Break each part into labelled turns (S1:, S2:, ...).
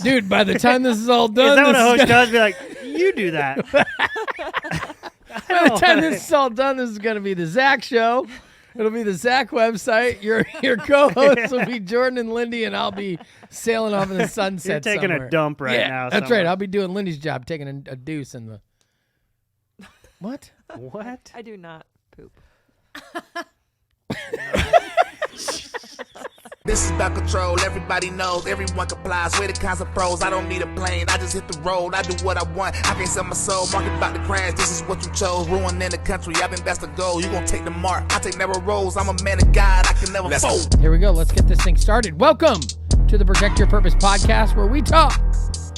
S1: Dude, by the time this is all done...
S2: Is that what a host does? Be like, you do that.
S1: By the time this is all done, this is going to be the Zach Show. It'll be the Zach website. Your co-hosts will be Jordan and Lindy, and I'll be sailing off in the sunset
S2: You're taking
S1: somewhere.
S2: a dump right now.
S1: That's
S2: somewhere.
S1: right. I'll be doing Lindy's job, taking a deuce in the... What?
S2: What?
S3: I do not poop.
S4: This is about control, everybody knows, everyone complies, we're the kinds of pros, I don't need a plane, I just hit the road, I do what I want, I can't sell my soul, market about to crash, this is what you chose, ruining the country, I think that's the goal, you gon' take the mark, I take narrow roads, I'm a man of God, I can never fold.
S1: Here we go, let's get this thing started. Welcome to the Protect Your Purpose podcast, where we talk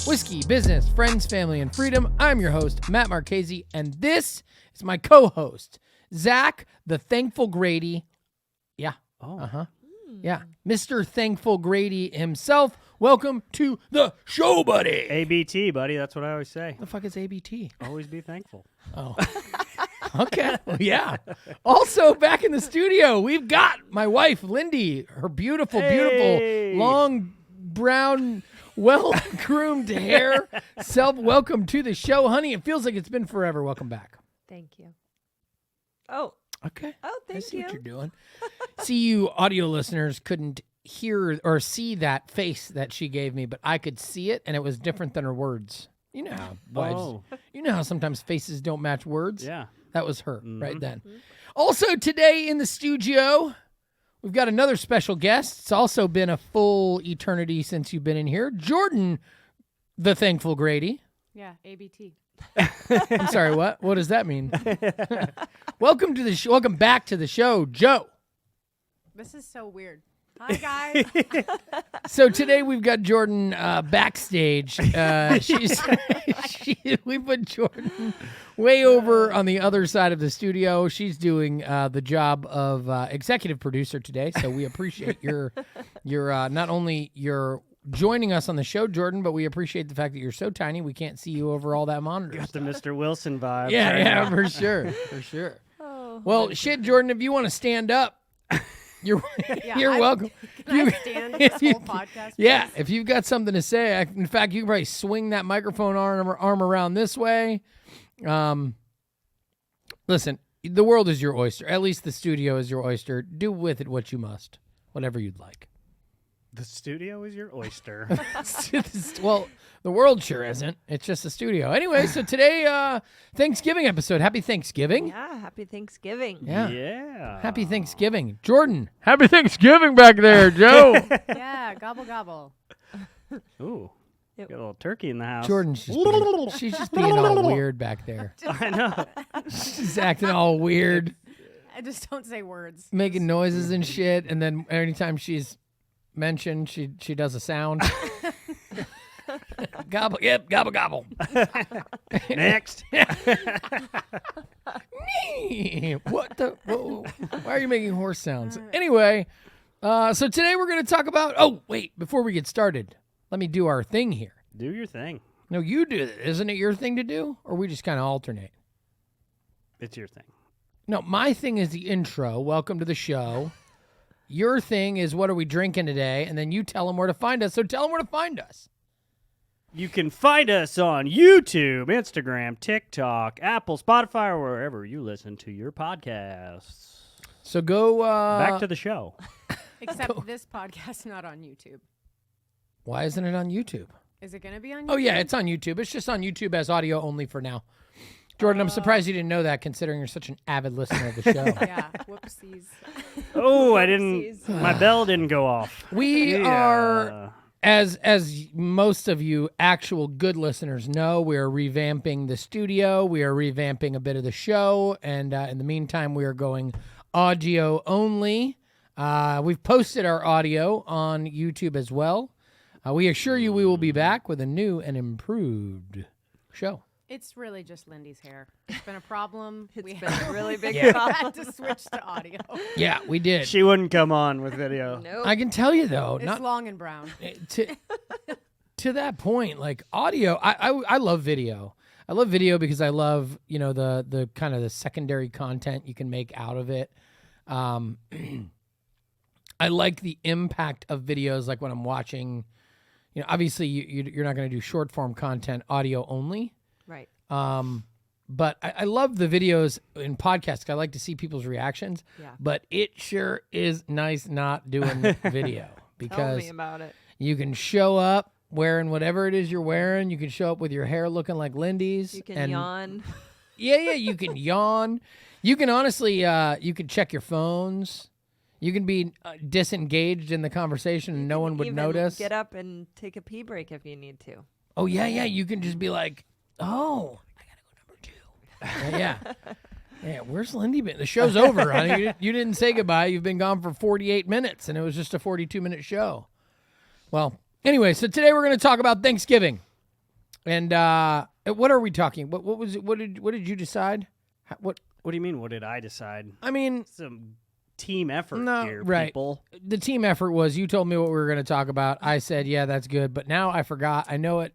S1: whiskey, business, friends, family, and freedom. I'm your host, Matt Marchese, and this is my co-host, Zach, the Thankful Grady. Yeah.
S2: Oh.
S1: Uh-huh. Yeah, Mr. Thankful Grady himself. Welcome to the show, buddy.
S2: ABT, buddy. That's what I always say.
S1: The fuck is ABT?
S2: Always be thankful.
S1: Oh. Okay. Well, yeah. Also, back in the studio, we've got my wife, Lindy. Her beautiful, beautiful, long, brown, well-groomed hair. Welcome to the show, honey. It feels like it's been forever. Welcome back.
S3: Thank you. Oh.
S1: Okay.
S3: Oh,
S1: I
S3: thank
S1: see
S3: you.
S1: what you're doing. See, you audio listeners couldn't hear or see that face that she gave me, but I could see it, and it was different than her words. You know how wives, you know how sometimes faces don't match words?
S2: Yeah.
S1: That was her right then. Also today in the studio, we've got another special guest. It's also been a full eternity since you've been in here. Jordan, the Thankful Grady.
S5: Yeah, ABT.
S1: I'm sorry, what? What does that mean? Welcome to the show. Welcome back to the show, Joe.
S5: This is so weird. Hi, guys.
S1: So today we've got Jordan backstage. We put Jordan way over on the other side of the studio. She's doing the job of executive producer today. So we appreciate your not only your joining us on the show, Jordan, but we appreciate the fact that you're so tiny we can't see you over all that monitor.
S2: Got the Mr. Wilson vibe.
S1: Yeah, for sure, for sure.
S3: Oh.
S1: Well, shit, Jordan, if you want to stand up, you're welcome.
S5: Can I stand this whole podcast?
S1: Yeah,
S5: please?
S1: if you've got something to say, in fact, you can probably swing that microphone arm around this way. Listen, the world is your oyster. At least the studio is your oyster. Do with it what you must, whatever you'd like.
S2: The studio is your oyster.
S1: Well, the world sure isn't. It's just a studio. Anyway, so today, Thanksgiving episode. Happy Thanksgiving.
S3: Yeah, happy Thanksgiving.
S1: Yeah.
S2: Yeah.
S1: Happy Thanksgiving. Jordan, happy Thanksgiving back there, Joe.
S5: Yeah, gobble, gobble.
S2: Ooh. Got a little turkey in the house.
S1: Jordan's she's just being all weird back there.
S2: I know.
S1: She's acting all weird,
S5: I just don't say words.
S1: making noises and shit, and then anytime she's mentioned, she does a sound. Gobble, yep, gobble, gobble.
S2: Next.
S1: What the? Whoa, why are you making horse sounds? Anyway, so today we're going to talk about... Oh, wait, before we get started, let me do our thing here.
S2: Do your thing.
S1: No, you do it. Isn't it your thing to do? Or we just kind of alternate?
S2: It's your thing.
S1: No, my thing is the intro. Welcome to the show. Your thing is what are we drinking today? And then you tell them where to find us. So tell them where to find us.
S2: You can find us on YouTube, Instagram, TikTok, Apple, Spotify, or wherever you listen to your podcasts.
S1: So go...
S2: Back to the show.
S5: Except this podcast not on YouTube.
S1: Why isn't it on YouTube?
S5: Is it going to be on YouTube?
S1: Oh, yeah, it's on YouTube. It's just on YouTube as audio only for now. Jordan, I'm surprised you didn't know that considering you're such an avid listener of the show.
S5: Yeah, whoopsies.
S2: Oh, I didn't... My bell didn't go off.
S1: We are... As most of you actual good listeners know, we are revamping the studio. We are revamping a bit of the show. And in the meantime, we are going audio only. We've posted our audio on YouTube as well. We assure you we will be back with a new and improved show.
S5: It's really just Lindy's hair. It's been a problem.
S3: It's
S5: We
S3: been a really big
S1: Yeah.
S3: problem.
S5: had to switch to audio.
S1: Yeah, we did.
S2: She wouldn't come on with video.
S3: Nope.
S1: I can tell you, though,
S5: It's
S1: not
S5: long and brown.
S1: to that point, like audio, I love video. I love video because I love, the kind of the secondary content you can make out of it. I like the impact of videos, like when I'm watching, obviously you're not going to do short form content, audio only.
S3: Right.
S1: But I love the videos in podcasts. I like to see people's reactions.
S3: Yeah.
S1: But it sure is nice not doing video
S3: Tell
S1: because
S3: me about it.
S1: you can show up wearing whatever it is you're wearing. You can show up with your hair looking like Lindy's.
S3: You can yawn.
S1: Yeah, you can yawn. You can honestly, you can check your phones. You can be disengaged in the conversation and no one would
S3: Even
S1: notice.
S3: Get up and take a pee break if you need to.
S1: Oh, yeah. You can just be like, oh, I got to go number 2. Yeah. Yeah, where's Lindy been? The show's over, honey. You didn't say goodbye. You've been gone for 48 minutes, and it was just a 42-minute show. Well, anyway, so today we're going to talk about Thanksgiving. And what are we talking? What was it? What did you decide? What
S2: What do you mean? What did I decide?
S1: I mean,
S2: Some team effort
S1: No,
S2: here,
S1: right.
S2: people.
S1: the team effort was you told me what we were going to talk about. I said, yeah, that's good. But now I forgot. I know it.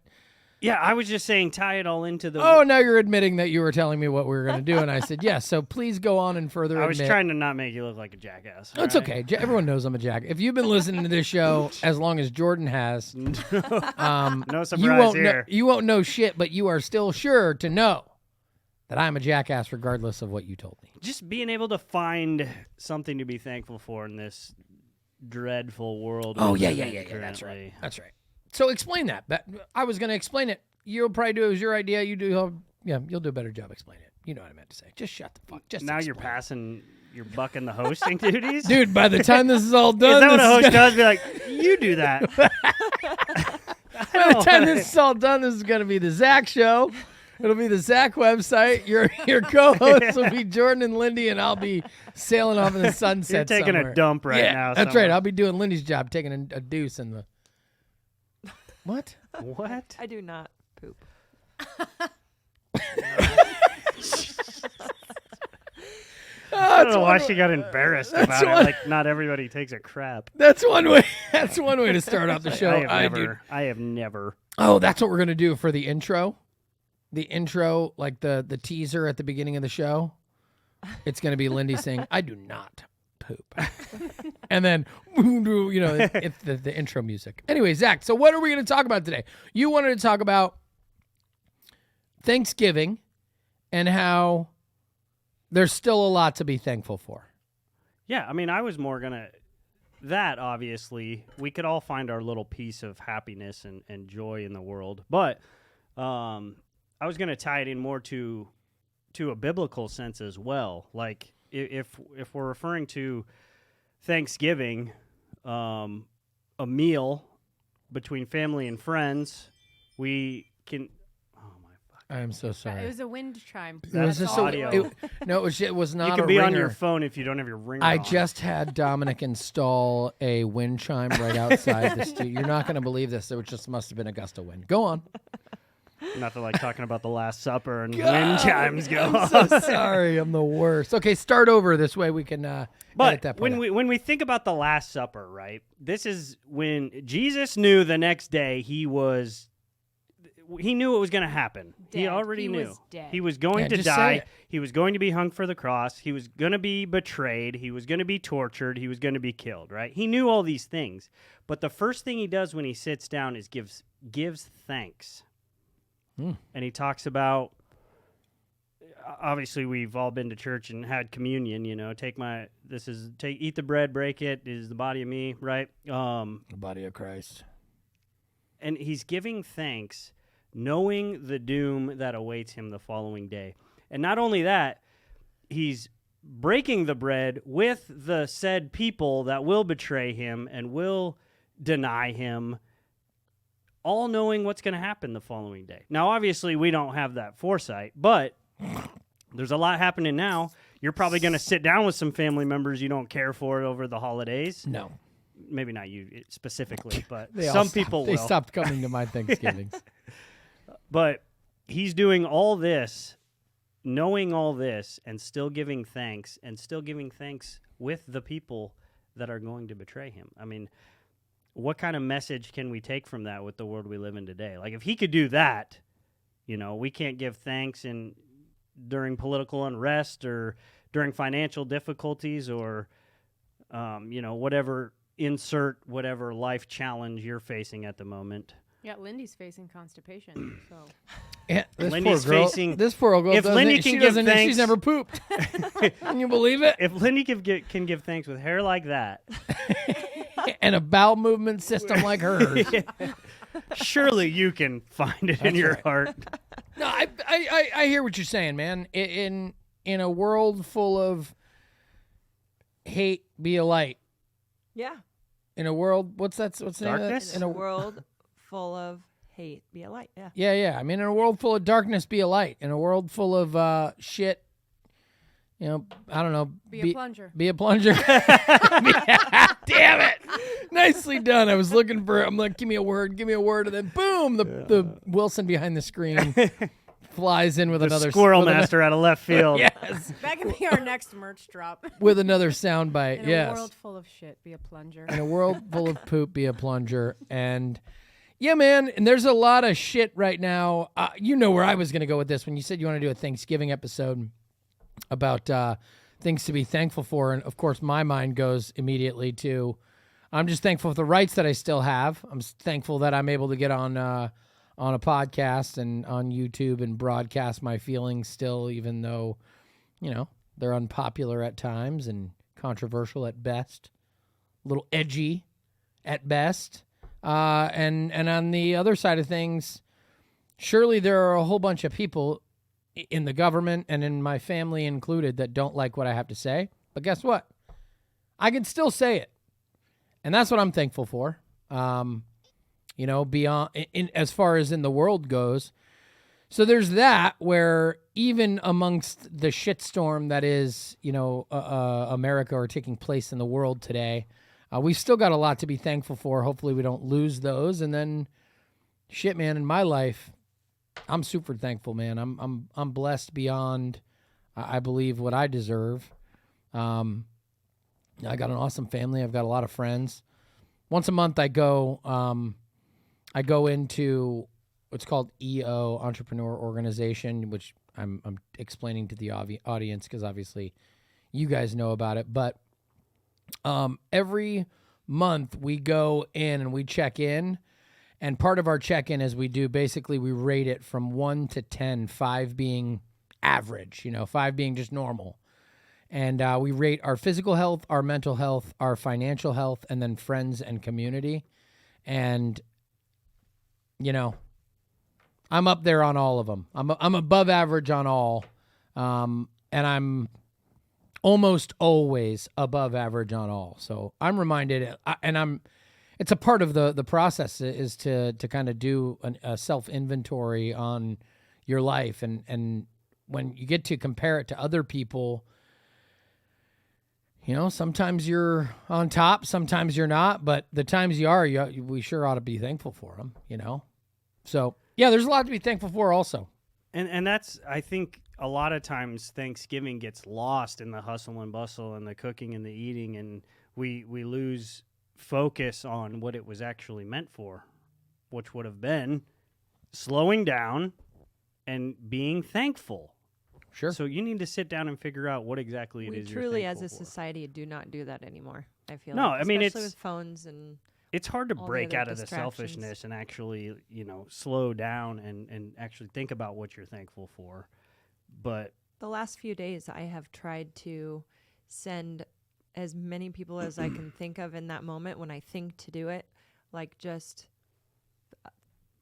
S2: Yeah, I was just saying tie it all into the...
S1: Oh, now you're admitting that you were telling me what we were going to do. And I said, yes. So please go on and further
S2: I was
S1: admit.
S2: trying to not make you look like a jackass.
S1: It's
S2: all
S1: okay. Everyone knows I'm a jack. If you've been listening to this show as long as Jordan has,
S2: No
S1: you
S2: surprise
S1: won't know,
S2: here.
S1: you won't know shit, but you are still sure to know that I'm a jackass regardless of what you told me.
S2: Just being able to find something to be thankful for in this dreadful world.
S1: Oh,
S2: we
S1: yeah.
S2: live in
S1: That's right.
S2: currently.
S1: That's right. So explain that. I was going to explain it. You'll probably do it. It was your idea. You'll do a better job explaining it. You know what I meant to say. Just shut the fuck. Just
S2: Now you're
S1: explain.
S2: passing, you're bucking the hosting duties?
S1: Dude, by the time this is all
S2: Is
S1: done,
S2: that what a host
S1: gonna,
S2: does? Be like, you do that.
S1: by the time this is all done, this is going to be the Zach show. It'll be the Zach website. Your co-hosts will be Jordan and Lindy, and I'll be sailing off in the sunset.
S2: You're taking
S1: somewhere.
S2: a dump right
S1: Yeah,
S2: now.
S1: That's
S2: somewhere.
S1: right. I'll be doing Lindy's job, taking a deuce in the. What?
S2: What?
S3: I do not poop.
S2: I don't know why she got embarrassed about it.
S1: one-
S2: Like, not everybody takes a crap.
S1: That's one way. That's one way to start off the show.
S2: I have never.
S1: Oh, that's what we're gonna do for the intro. The intro, like the teaser at the beginning of the show. It's gonna be Lindy saying, "I do not poop," and then it's the intro music. Anyway, Zach. So what are we gonna talk about today? You wanted to talk about Thanksgiving and how there's still a lot to be thankful for.
S2: Yeah, I mean, I was more gonna. That obviously, we could all find our little piece of happiness and joy in the world, but I was gonna tie it in more to a biblical sense as well. Like if we're referring to Thanksgiving, a meal between family and friends, we can.
S1: I am so sorry.
S5: It was a wind chime.
S1: It was
S2: That's
S1: just
S2: audio.
S1: it was not.
S2: You can
S1: a
S2: be on
S1: ringer.
S2: your phone if you don't have your ringer
S1: I
S2: on.
S1: just had Dominic install a wind chime right outside the studio. You're not going to believe this. It just must have been a gust of wind. Go on.
S2: Nothing like talking about the Last Supper and wind chimes go
S1: I'm
S2: off.
S1: so sorry. I'm the worst. Okay, start over. This way we can edit
S2: But
S1: that part out.
S2: when we think about the Last Supper, right? This is when Jesus knew the next day he knew it was going to happen. He
S5: Dead.
S2: already
S5: He
S2: knew.
S5: was dead.
S2: He was going
S1: Yeah,
S2: to
S1: just say
S2: die.
S1: it.
S2: He was going to be hung for the cross. He was going to be betrayed. He was going to be tortured. He was going to be killed, right? He knew all these things. But the first thing he does when he sits down is gives thanks. And he talks about, obviously we've all been to church and had communion, eat the bread, break it, is the body of me, right?
S1: The body of Christ.
S2: And he's giving thanks, knowing the doom that awaits him the following day. And not only that, he's breaking the bread with the said people that will betray him and will deny him, all knowing what's going to happen the following day. Now, obviously, we don't have that foresight, but there's a lot happening now. You're probably going to sit down with some family members you don't care for over the holidays.
S1: No.
S2: Maybe not you specifically, but
S1: They all
S2: some
S1: stopped-
S2: people will.
S1: They stopped coming to my Thanksgivings.
S2: But he's doing all this, knowing all this, and still giving thanks, with the people that are going to betray him. I mean, what kind of message can we take from that with the world we live in today? Like, if he could do that, we can't give thanks during political unrest or during financial difficulties or, whatever insert whatever life challenge you're facing at the moment.
S5: Yeah, Lindy's facing constipation. So
S1: Yeah, this
S2: Lindy's
S1: poor girl,
S2: facing-
S1: This poor girl
S2: if
S1: doesn't,
S2: Lindy
S1: she
S2: can give
S1: doesn't,
S2: thanks-
S1: she's never pooped. Can you believe it?
S2: If Lindy can give thanks with hair like that,
S1: And a bowel movement system like hers.
S2: surely you can find it in your heart.
S1: No, I hear what you're saying, man. In a world full of hate, be a light.
S3: Yeah.
S1: In a world, what's the name of
S2: Darkness?
S1: that?
S3: In a world full of hate, be a light. Yeah.
S1: Yeah. I mean, in a world full of darkness, be a light. In a world full of shit, I don't know.
S5: be a plunger.
S1: Be a plunger. Damn it! Nicely done. I was looking for. I'm like, give me a word, and then boom, the Wilson behind the screen flies in with
S2: The
S1: another
S2: Squirrel
S1: with
S2: Master out of left field.
S1: Yes,
S5: That can be our next merch drop.
S1: with another soundbite.
S5: In
S1: Yes.
S5: a world full of shit, be a plunger.
S1: In a world full of poop, be a plunger. And yeah, man, and there's a lot of shit right now. You know where I was going to go with this when you said you want to do a Thanksgiving episode about things to be thankful for. And of course, my mind goes immediately to I'm just thankful for the rights that I still have. I'm thankful that I'm able to get on a podcast and on YouTube and broadcast my feelings still, even though, they're unpopular at times and controversial at best, a little edgy at best. And on the other side of things, surely there are a whole bunch of people in the government and in my family included that don't like what I have to say. But guess what? I can still say it. And that's what I'm thankful for. Beyond as far as in the world goes. So there's that where even amongst the shitstorm that is, America or taking place in the world today, we've still got a lot to be thankful for. Hopefully we don't lose those. And then shit, man, in my life, I'm super thankful, man. I'm blessed beyond, I believe, what I deserve. I got an awesome family. I've got a lot of friends. Once a month, I go into what's called EO, Entrepreneur Organization, which I'm explaining to the audience because obviously you guys know about it. But every month we go in and we check in. And part of our check-in is we rate it from 1 to 10, 5 being average, 5 being just normal. And we rate our physical health, our mental health, our financial health, and then friends and community. And, I'm up there on all of them. I'm above average on all. And I'm almost always above average on all. So I'm reminded, it's a part of the process is to kind of do a self-inventory on your life. And when you get to compare it to other people, sometimes you're on top, sometimes you're not, but the times you are, we sure ought to be thankful for them, So, yeah, there's a lot to be thankful for also.
S2: And that's, I think, a lot of times Thanksgiving gets lost in the hustle and bustle and the cooking and the eating, and we lose focus on what it was actually meant for, which would have been slowing down and being thankful.
S1: Sure.
S2: So you need to sit down and figure out what exactly it
S3: We
S2: is you're
S3: truly, as
S2: thankful
S3: a
S2: for.
S3: society, do not do that anymore. I feel
S2: No,
S3: like.
S2: I mean,
S3: especially
S2: it's-
S3: with phones and
S2: It's hard to
S3: all the
S2: break
S3: other
S2: out of the
S3: distractions.
S2: selfishness and actually, slow down and actually think about what you're thankful for. But
S3: the last few days, I have tried to send as many people as I can think of in that moment when I think to do it, like just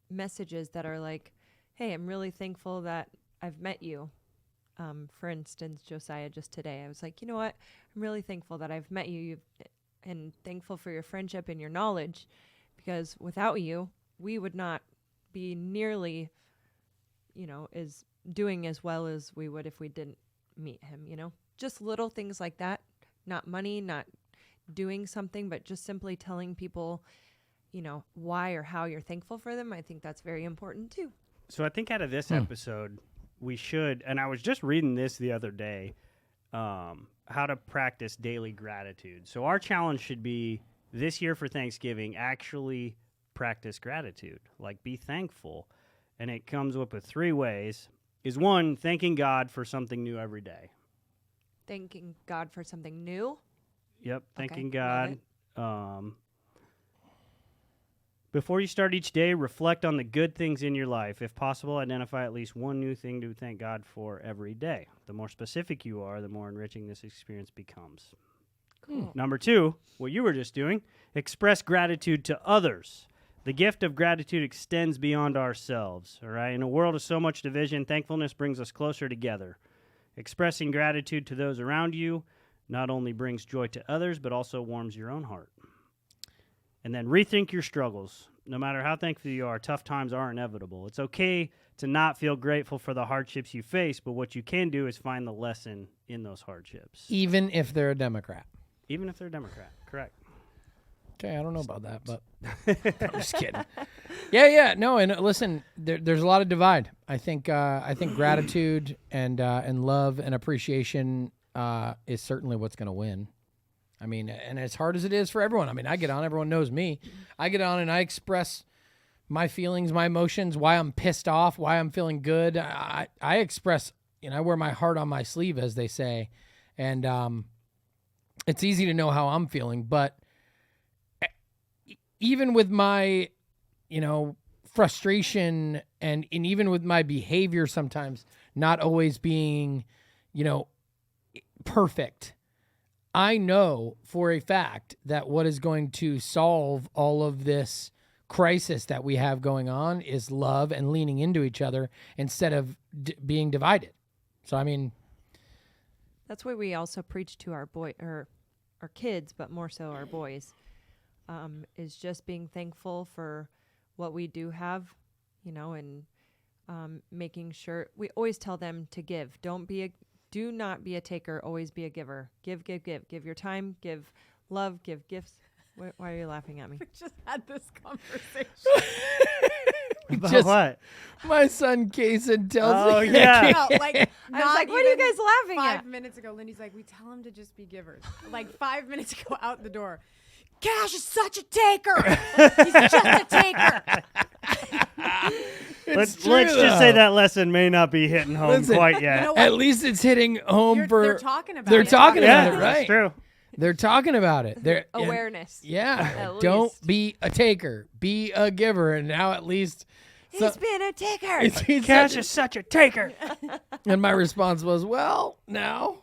S3: messages that are like, hey, I'm really thankful that I've met you. For instance, Josiah, just today, I was like, you know what? I'm really thankful that I've met you and thankful for your friendship and your knowledge, because without you, we would not be nearly, as doing as well as we would if we didn't meet him, Just little things like that, not money, not doing something, but just simply telling people, why or how you're thankful for them. I think that's very important too.
S2: so I think out of this episode, we should, and I was just reading this the other day, how to practice daily gratitude. So our challenge should be this year for Thanksgiving, actually practice gratitude, like be thankful. And it comes up with 3 ways. Is 1, thanking God for something new every day.
S3: Thanking God for something new.
S2: Yep, thanking
S3: love
S2: God.
S3: it.
S2: Before you start each day, reflect on the good things in your life. If possible, identify at least one new thing to thank God for every day. The more specific you are, the more enriching this experience becomes.
S3: Cool.
S2: Number 2, what you were just doing, express gratitude to others. The gift of gratitude extends beyond ourselves. All right? In a world of so much division, thankfulness brings us closer together. Expressing gratitude to those around you not only brings joy to others, but also warms your own heart. And then rethink your struggles. No matter how thankful you are, tough times are inevitable. It's okay to not feel grateful for the hardships you face, but what you can do is find the lesson in those hardships.
S1: Even if they're a Democrat.
S2: Even if they're a Democrat, correct.
S1: Okay, I don't know about that, but I'm just kidding. Yeah. No, and listen, there's a lot of divide. I think gratitude and love and appreciation is certainly what's going to win. I mean, and as hard as it is for everyone, I mean, I get on, everyone knows me. I get on and I express my feelings, my emotions, why I'm pissed off, why I'm feeling good. I express, I wear my heart on my sleeve, as they say. And it's easy to know how I'm feeling, but even with my, frustration and even with my behavior sometimes not always being, perfect, I know for a fact that what is going to solve all of this crisis that we have going on is love and leaning into each other instead of being divided. So, I mean,
S3: That's why we also preach to our our kids, but more so our boys, is just being thankful for what we do have, and making sure we always tell them to give. Do not be a taker. Always be a giver. Give. Give your time. Give love. Give gifts. Why are you laughing at me?
S5: We just had this conversation.
S2: About what?
S1: My son Kason tells
S2: Oh,
S1: me.
S2: yeah.
S5: No, like,
S3: I was like, what are you guys laughing at?
S5: 5 minutes ago, Lindy's like, we tell him to just be givers. Like 5 minutes ago, out the door, Cash is such a taker. He's just a taker.
S2: Let's
S1: true,
S2: just say
S1: though.
S2: that lesson may not be hitting home
S1: Listen,
S2: quite yet.
S5: You know what?
S1: At least it's hitting home
S5: They're talking about
S1: They're
S5: it.
S1: talking
S2: yeah,
S1: about it, right?
S2: that's true.
S1: They're talking about it. They're
S3: Awareness.
S1: Yeah.
S3: At
S1: Don't
S3: least.
S1: be a taker. Be a giver. And now at least
S3: He's been a taker.
S1: he's
S2: Cash
S1: such
S2: is such a taker.
S1: and my response was, well, now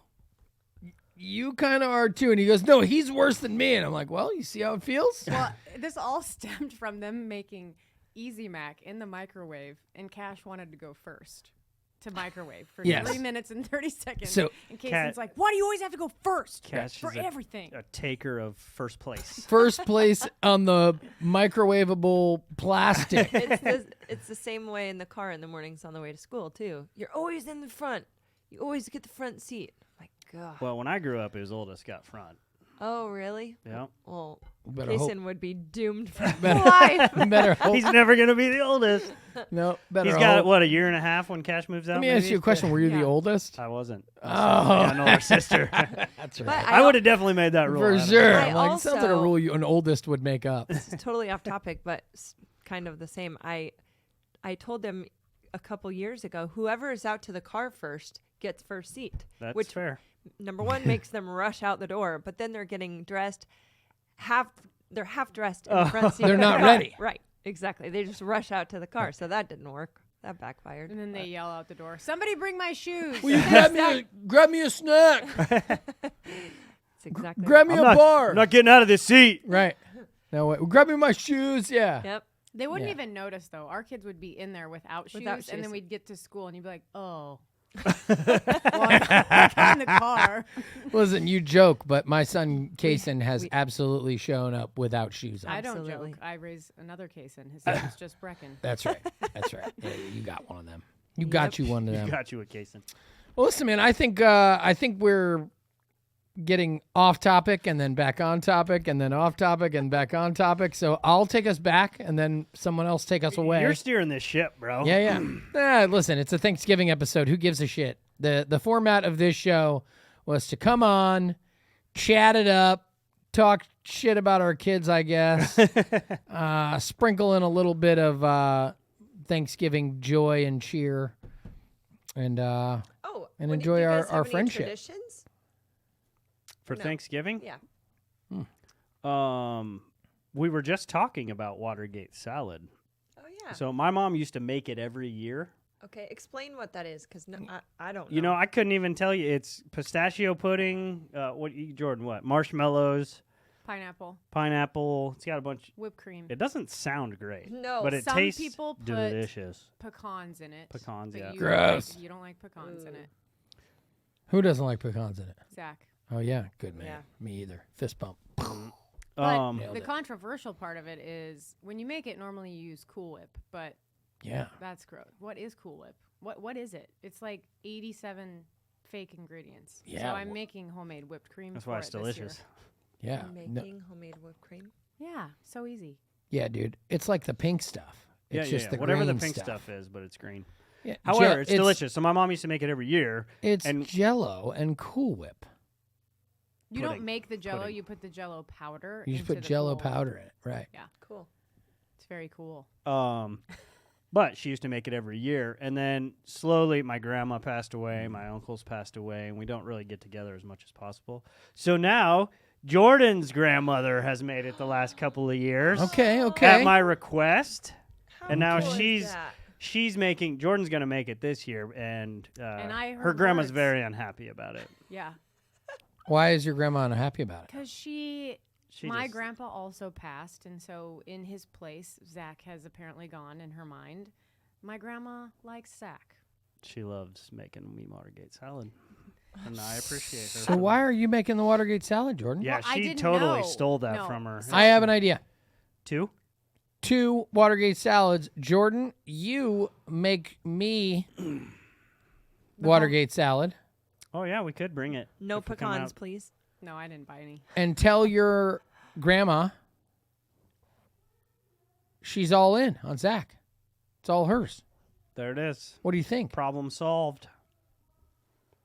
S1: you kind of are too. And he goes, no, he's worse than me. And I'm like, well, you see how it feels?
S5: Well, this all stemmed from them making Easy Mac in the microwave, and Cash wanted to go first to microwave for
S1: Yes.
S5: 3 minutes and 30 seconds.
S1: So-
S5: and Casey's like, why do you always have to go first
S2: Cash
S5: for
S2: is a-
S5: everything?
S2: A taker of first place.
S1: First place on the microwavable plastic.
S3: It's the same way in the car in the mornings on the way to school too. You're always in the front. You always get the front seat. My God.
S2: Well, when I grew up, his oldest got front.
S3: Oh, really?
S2: Yeah.
S3: Well,
S1: Better hope.
S3: Jason would be doomed for
S1: Better-
S3: life.
S1: Better hope.
S2: He's never going to be the oldest.
S1: No, better
S2: He's got,
S1: hope.
S2: what, a year and a half when Cash moves out?
S1: Let me ask
S2: maybe?
S1: you a question. Were you the
S5: Yeah.
S1: oldest?
S2: I wasn't.
S1: Oh.
S2: I got an older sister.
S1: That's right.
S3: But
S2: I would have definitely made that rule.
S1: For
S2: I don't
S1: sure.
S2: know.
S3: I
S1: I'm like, sounds like a
S3: also-
S1: rule an oldest would make up.
S3: It's totally off topic, but kind of the same. I told them a couple years ago, whoever is out to the car first gets first seat.
S2: That's
S3: which
S2: fair.
S3: number one makes them rush out the door, but then they're getting dressed, they're half dressed in the front seat.
S1: They're
S3: of the
S1: not
S3: car.
S1: ready.
S3: Right, exactly. They just rush out to the car, so that didn't work. That backfired.
S5: And then they yell out the door, somebody bring my shoes.
S1: Will you grab me a snack?
S3: It's exactly.
S1: Grab me a bar.
S2: I'm not getting out of this seat.
S1: Right. No, wait. Grab me my shoes. Yeah.
S3: Yep.
S5: They wouldn't
S1: Yeah.
S5: even notice, though. Our kids would be in there without shoes,
S3: Without
S5: and
S3: shoes.
S5: then we'd get to school, and you'd be like, oh. Well, I'm in the car.
S1: Listen, you joke, but my son Kason has
S3: we-
S1: absolutely shown up without shoes on.
S5: I don't
S3: Absolutely.
S5: joke. I raise another case, and his name's just Brecken.
S1: That's right. That's right. Yeah, you got one of them. You got you one of them.
S2: Got you a Kason.
S1: Well, listen, man. I think we're getting off topic and then back on topic and then off topic and back on topic. So I'll take us back and then someone else take us away.
S2: You're steering this ship, bro.
S1: Yeah. Listen, it's a Thanksgiving episode. Who gives a shit? The format of this show was to come on, chat it up, talk shit about our kids, I guess, sprinkle in a little bit of Thanksgiving joy and cheer, and
S3: Oh,
S1: And
S3: when-
S1: enjoy
S3: do you
S1: our-
S3: guys have
S1: our
S3: any
S1: friendship.
S3: Traditions?
S2: For
S3: No.
S2: Thanksgiving?
S3: Yeah.
S2: We were just talking about Watergate salad.
S3: Oh yeah.
S2: So my mom used to make it every year.
S3: Okay, explain what that is, because I don't know.
S2: You know, I couldn't even tell you. It's pistachio pudding. Jordan? What? Marshmallows,
S5: Pineapple,
S2: pineapple. It's got a bunch.
S5: whipped cream.
S2: It doesn't sound great.
S3: No.
S2: but it
S5: Some
S2: tastes
S5: people put
S2: delicious.
S5: pecans in it.
S2: Pecans,
S5: but
S2: yeah.
S5: You
S1: Gross.
S5: You don't like pecans in
S3: Ooh.
S5: it,
S1: Who doesn't like pecans in it?
S5: Zach.
S1: Oh yeah, good man.
S3: Yeah.
S1: Me either. Fist bump.
S5: But
S1: Nailed
S5: the
S1: it.
S5: controversial part of it is when you make it, normally you use Cool Whip, but
S1: Yeah.
S5: that's gross. What is Cool Whip? What is it? It's like 87 fake ingredients.
S1: Yeah,
S5: So I'm making homemade whipped cream.
S2: That's
S5: for
S2: why it's
S5: it this year.
S2: delicious.
S1: Yeah.
S3: You're
S1: No-
S3: making homemade whipped cream.
S5: Yeah, so easy.
S1: yeah, dude. It's like the pink stuff. It's just the
S2: Whatever the
S1: green
S2: pink stuff is, but it's green.
S1: Yeah.
S2: However, it's delicious. So my mom used to make it every year.
S1: It's
S2: and
S1: Jello and Cool Whip.
S5: You
S2: Pudding.
S5: don't make the Jello.
S2: Pudding.
S5: You put the Jello powder.
S1: You just
S5: into
S1: put
S5: the
S1: Jello
S5: Cool Whip.
S1: powder in it, right?
S3: Cool.
S5: It's very cool.
S2: But she used to make it every year, and then slowly my grandma passed away, my uncles passed away, and we don't really get together as much as possible. So now Jordan's grandmother has made it the last couple of years
S1: Okay, okay.
S2: at my request,
S3: How
S2: and now
S3: cool is that?
S2: she's making. Jordan's gonna make it this year, and
S5: I
S2: her
S5: heard
S2: grandma's
S5: words.
S2: very unhappy about it.
S5: Yeah,
S1: Why is your grandma unhappy about it?
S5: because
S2: She
S5: my
S2: just-
S5: grandpa also passed, and so in his place, Zach has apparently gone in her mind. My grandma likes Zach.
S2: She loves making me Watergate salad, and I appreciate her.
S1: So why are you making the Watergate salad, Jordan?
S2: Yeah,
S5: Well, I
S2: she
S5: didn't
S2: totally
S5: know.
S2: stole that
S5: No.
S2: from her.
S1: I have an idea.
S2: 2?
S1: 2 Watergate salads. Jordan, you make me Watergate salad
S2: Oh yeah, we could bring it.
S3: No
S2: if we come
S3: pecans,
S2: out.
S3: please.
S5: No, I didn't buy any.
S1: and tell your grandma she's all in on Zach. It's all hers.
S2: There it is.
S1: What do you think?
S2: Problem solved.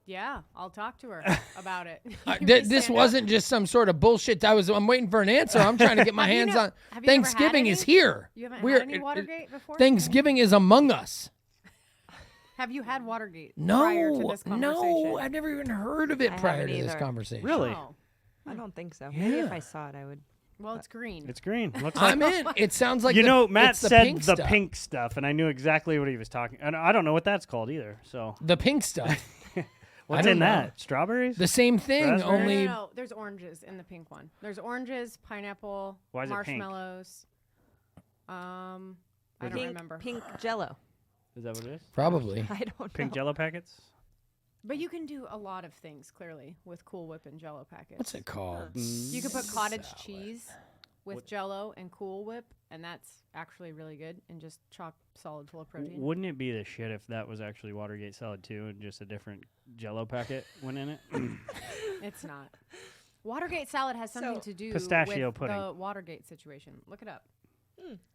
S5: Yeah, I'll talk to her about it.
S1: This
S5: Stand up.
S1: wasn't just some sort of bullshit. I'm waiting for an answer. I'm trying to get my
S5: Have you
S1: hands
S5: no-
S1: on.
S5: have you ever had
S1: Thanksgiving is
S5: any?
S1: here.
S5: You haven't
S1: We're-
S5: had any Watergate before?
S1: Thanksgiving is among us.
S5: Have you had Watergate prior to
S1: No,
S5: this conversation?
S1: no, I've never even heard of it
S3: I
S1: prior
S3: haven't
S1: to this
S3: either.
S1: conversation.
S2: Really?
S5: Oh,
S3: I don't think so. Maybe if
S1: Yeah.
S3: I saw it, I would.
S5: well, it's green.
S2: It's green. Looks like
S1: I'm in. It sounds like
S2: you know. Matt
S1: it's the
S2: said
S1: pink
S2: the
S1: stuff.
S2: pink stuff, and I knew exactly what he was talking. And I don't know what that's called either. So
S1: The pink stuff.
S2: what's
S1: don't
S2: in
S1: know.
S2: that? Strawberries?
S1: The same thing,
S2: Raspberry?
S1: only
S5: No, there's oranges in the pink one. There's oranges, pineapple,
S2: Why is it pink?
S5: marshmallows. I don't
S3: Pink,
S5: remember.
S3: pink Jello.
S2: Is that what it is?
S1: probably.
S3: I don't
S2: Pink
S3: know.
S2: Jello packets.
S5: But you can do a lot of things clearly with Cool Whip and Jello packets.
S1: What's it called?
S5: You could put cottage
S1: Salad.
S5: cheese with Jello and Cool Whip, and that's actually really good. And just chock solid full of protein.
S2: Wouldn't it be the shit if that was actually Watergate salad too, and just a different Jello packet went in it?
S5: It's not. Watergate salad has something
S3: So-
S5: to do
S2: Pistachio
S5: with
S2: pudding.
S5: the Watergate situation. Look it up.